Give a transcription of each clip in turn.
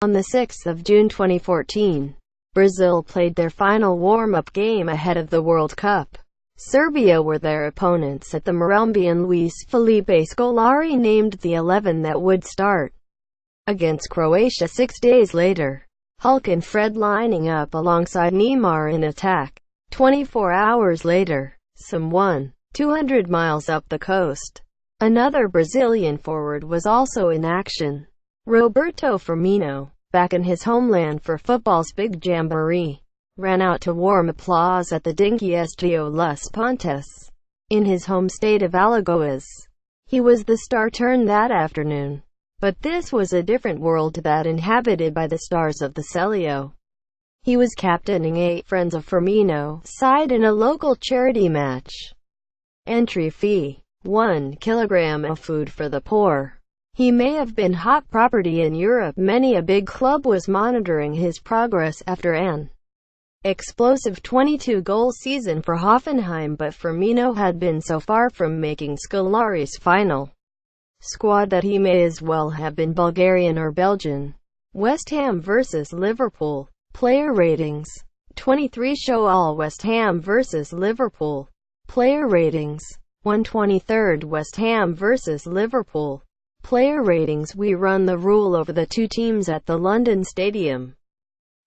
On the 6th of June 2014, Brazil played their final warm-up game ahead of the World Cup. Serbia were their opponents at the Morumbi, and Luis Felipe Scolari named the 11 that would start against Croatia 6 days later. Hulk and Fred lining up alongside Neymar in attack. 24 hours later, some 200 miles up the coast, another Brazilian forward was also in action. Roberto Firmino, back in his homeland for football's big jamboree, ran out to warm applause at the dinky Estádio Las Pontes, in his home state of Alagoas. He was the star turn that afternoon. But this was a different world to that inhabited by the stars of the Celio. He was captaining 8 friends of Firmino side in a local charity match. Entry fee: 1 kilogram of food for the poor. He may have been hot property in Europe. Many a big club was monitoring his progress after an explosive 22-goal season for Hoffenheim, but Firmino had been so far from making Scolari's final squad that he may as well have been Bulgarian or Belgian. West Ham vs Liverpool. Player ratings. 23 show all West Ham vs Liverpool. Player ratings. 1/23 West Ham vs Liverpool. Player ratings. We run the rule over the two teams at the London Stadium.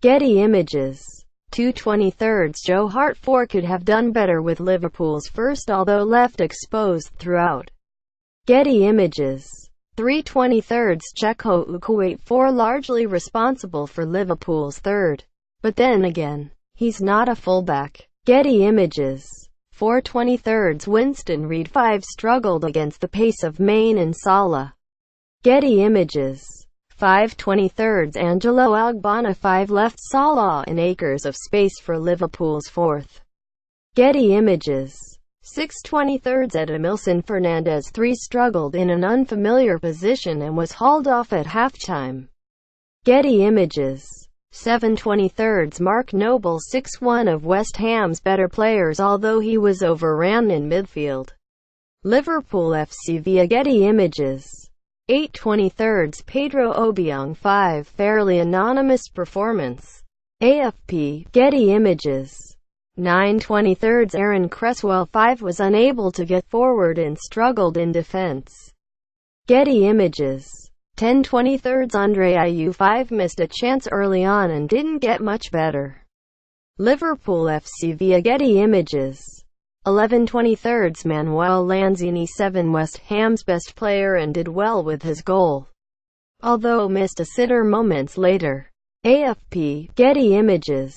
Getty Images. 2/23 Joe Hart 4 could have done better with Liverpool's first, although left exposed throughout. Getty Images. 3/23 Checo Ukuate 4 largely responsible for Liverpool's third. But then again, he's not a fullback. Getty Images. 4/23 Winston Reid 5 struggled against the pace of Mane and Salah. Getty Images. 5/23 Angelo Ogbonna 5 left Salah and acres of space for Liverpool's fourth. Getty Images. 6/23 Edmilson Fernandez 3 struggled in an unfamiliar position and was hauled off at halftime. Getty Images. 7/23 Mark Noble 6 one of West Ham's better players, although he was overran in midfield. Liverpool FC via Getty Images. 8/23 Pedro Obiang 5 fairly anonymous performance. AFP. Getty Images. 9/23 Aaron Cresswell 5 was unable to get forward and struggled in defense. Getty Images. 10/23 Andre Ayew 5 missed a chance early on and didn't get much better. Liverpool FC via Getty Images. 11/23 Manuel Lanzini 7 West Ham's best player and did well with his goal, although missed a sitter moments later. AFP. Getty Images.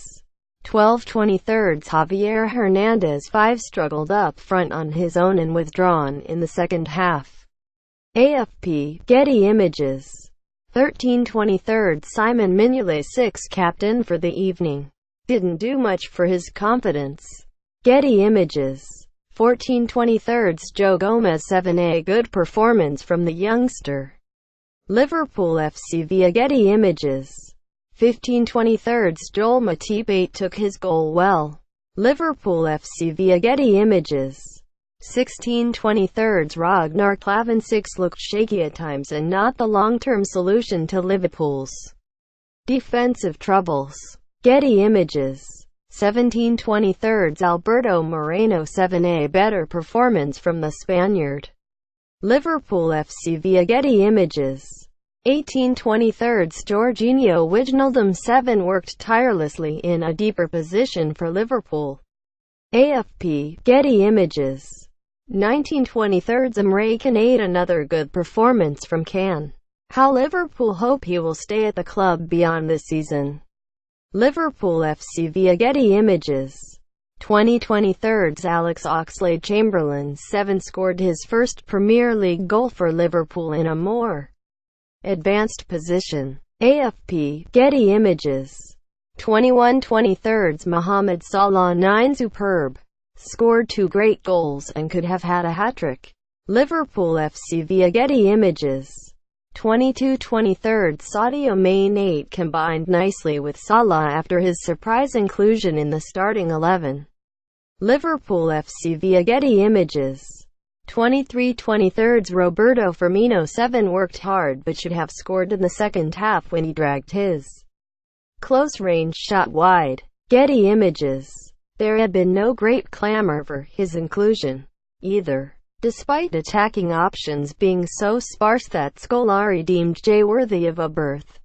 12/23 Javier Hernandez 5 struggled up front on his own and withdrawn in the second half. AFP. Getty Images. 13/23 Simon Mignolet 6 captain for the evening didn't do much for his confidence. Getty Images. 14/23 Joe Gomez 7 a good performance from the youngster. Liverpool FC via Getty Images. 15/23 Joel Matip 8 took his goal well. Liverpool FC via Getty Images. 16/23 Ragnar Klavan 6 looked shaky at times and not the long-term solution to Liverpool's defensive troubles. Getty Images. 17/23 Alberto Moreno 7 a better performance from the Spaniard. Liverpool FC via Getty Images. 18/23 Jorginho Wijnaldum 7 worked tirelessly in a deeper position for Liverpool. AFP. Getty Images. 19/23 Emre Can 8 another good performance from Can. How Liverpool hope he will stay at the club beyond this season. Liverpool FC via Getty Images. 20/23 Alex Oxlade-Chamberlain 7 scored his first Premier League goal for Liverpool in a more advanced position. AFP. Getty Images. 21/23 Mohamed Salah 9 superb. Scored 2 great goals and could have had a hat-trick. Liverpool FC via Getty Images. 22/23 Sadio Mane 8 combined nicely with Salah after his surprise inclusion in the starting 11. Liverpool FC via Getty Images. 23/23 Roberto Firmino 7 worked hard but should have scored in the second half when he dragged his close-range shot wide. Getty Images. There had been no great clamor for his inclusion, either, despite attacking options being so sparse that Scolari deemed Jay worthy of a berth.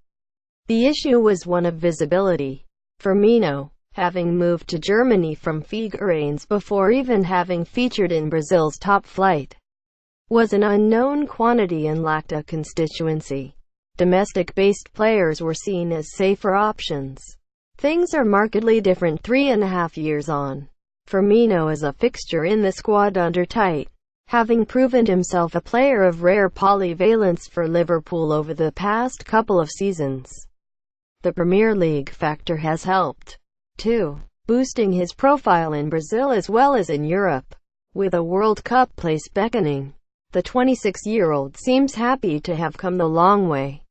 The issue was one of visibility. Firmino, having moved to Germany from Figueirense before even having featured in Brazil's top flight, was an unknown quantity and lacked a constituency. Domestic-based players were seen as safer options. Things are markedly different 3.5 years on. Firmino is a fixture in the squad under Tite, having proven himself a player of rare polyvalence for Liverpool over the past couple of seasons. The Premier League factor has helped, too, boosting his profile in Brazil as well as in Europe. With a World Cup place beckoning, the 26-year-old seems happy to have come the long way.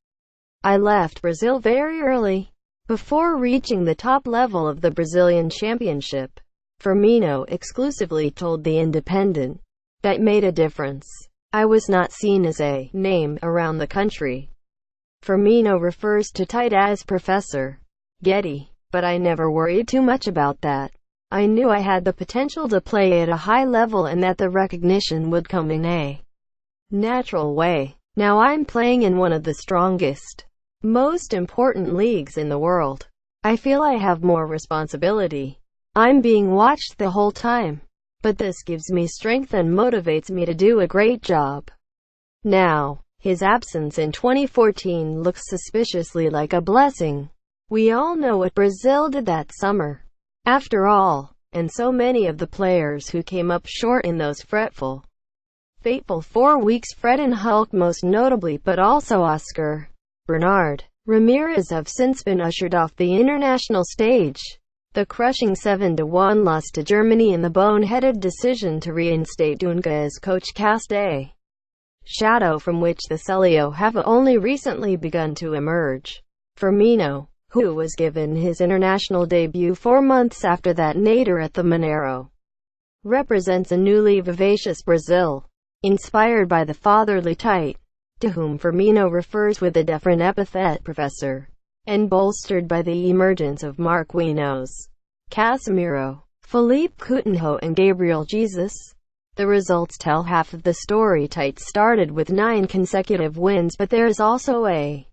"I left Brazil very early, before reaching the top level of the Brazilian Championship," Firmino exclusively told The Independent. "That made a difference. I was not seen as a name around the country." Firmino refers to Tite as Professor Getty, "But I never worried too much about that. I knew I had the potential to play at a high level and that the recognition would come in a natural way. Now I'm playing in one of the strongest, most important leagues in the world. I feel I have more responsibility. I'm being watched the whole time. But this gives me strength and motivates me to do a great job." Now, his absence in 2014 looks suspiciously like a blessing. We all know what Brazil did that summer, after all, and so many of the players who came up short in those fateful 4 weeks, Fred and Hulk most notably, but also Oscar, Bernard, Ramirez have since been ushered off the international stage. The crushing 7-1 loss to Germany and the boneheaded decision to reinstate Dunga as coach cast a shadow from which the Celio have only recently begun to emerge. Firmino, who was given his international debut 4 months after that nadir at the Mineiro, represents a newly vivacious Brazil, inspired by the fatherly Tite, to whom Firmino refers with a different epithet, Professor, and bolstered by the emergence of Marquinhos, Casemiro, Philippe Coutinho and Gabriel Jesus. The results tell half of the story. Tite started with 9 consecutive wins, but there is also a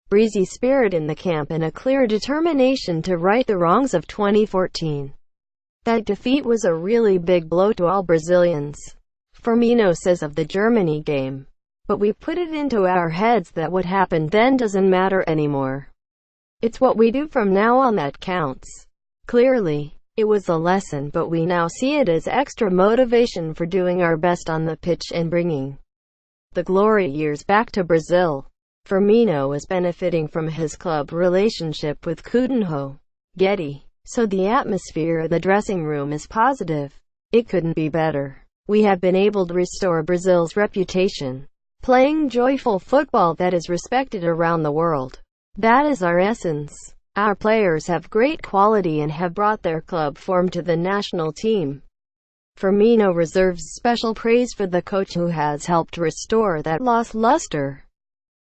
breezy spirit in the camp and a clear determination to right the wrongs of 2014. That defeat was a really big blow to all Brazilians, Firmino says of the Germany game. But we put it into our heads that what happened then doesn't matter anymore. It's what we do from now on that counts. Clearly, it was a lesson, but we now see it as extra motivation for doing our best on the pitch and bringing the glory years back to Brazil. Firmino is benefiting from his club relationship with Coutinho, Getty, so the atmosphere in the dressing room is positive. It couldn't be better. We have been able to restore Brazil's reputation, playing joyful football that is respected around the world. That is our essence. Our players have great quality and have brought their club form to the national team. Firmino reserves special praise for the coach who has helped restore that lost luster.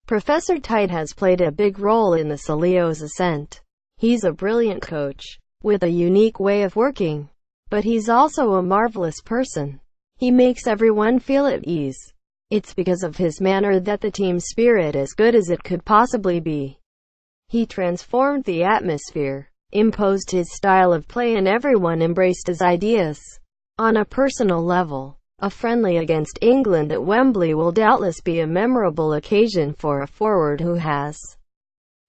Professor Tite has played a big role in the Celio's ascent. He's a brilliant coach, with a unique way of working. But he's also a marvelous person. He makes everyone feel at ease. It's because of his manner that the team spirit is as good as it could possibly be. He transformed the atmosphere, imposed his style of play, and everyone embraced his ideas. On a personal level, a friendly against England at Wembley will doubtless be a memorable occasion for a forward who has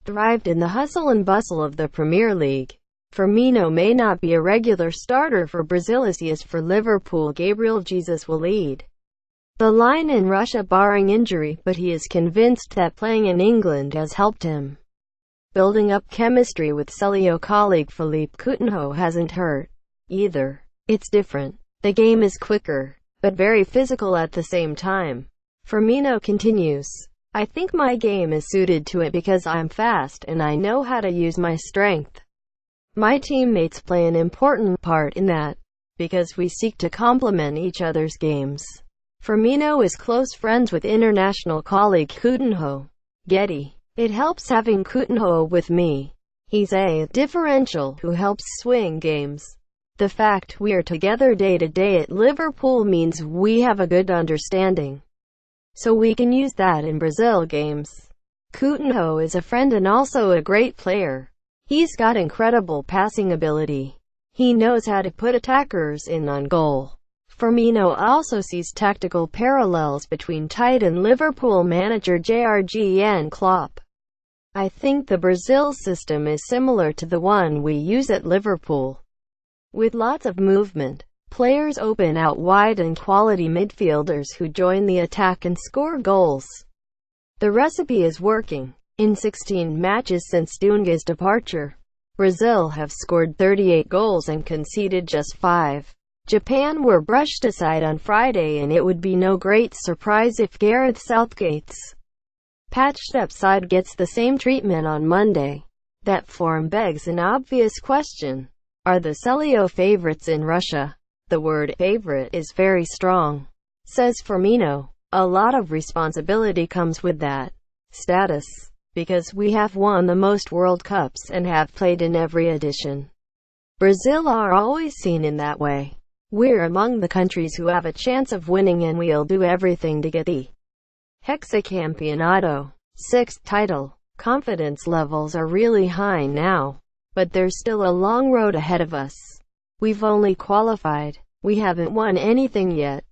thrived in the hustle and bustle of the Premier League. Firmino may not be a regular starter for Brazil as he is for Liverpool. Gabriel Jesus will lead the line in Russia barring injury, but he is convinced that playing in England has helped him. Building up chemistry with Celio colleague Philippe Coutinho hasn't hurt, either. It's different. The game is quicker, but very physical at the same time. Firmino continues, "I think my game is suited to it because I'm fast and I know how to use my strength. My teammates play an important part in that, because we seek to complement each other's games. Firmino is close friends with international colleague Coutinho. Getty. It helps having Coutinho with me. He's a differential who helps swing games. The fact we are together day to day at Liverpool means we have a good understanding. So we can use that in Brazil games. Coutinho is a friend and also a great player. He's got incredible passing ability. He knows how to put attackers in on goal. Firmino also sees tactical parallels between Tite and Liverpool manager Jurgen Klopp. I think the Brazil system is similar to the one we use at Liverpool. With lots of movement, players open out wide and quality midfielders who join the attack and score goals. The recipe is working. In 16 matches since Dunga's departure, Brazil have scored 38 goals and conceded just 5. Japan were brushed aside on Friday, and it would be no great surprise if Gareth Southgate's patched-up side gets the same treatment on Monday. That form begs an obvious question. Are the Celio favorites in Russia? The word favorite is very strong, says Firmino. A lot of responsibility comes with that status, because we have won the most World Cups and have played in every edition. Brazil are always seen in that way. We're among the countries who have a chance of winning, and we'll do everything to get the Hexacampeonato, 6th title. Confidence levels are really high now, but there's still a long road ahead of us. We've only qualified. We haven't won anything yet.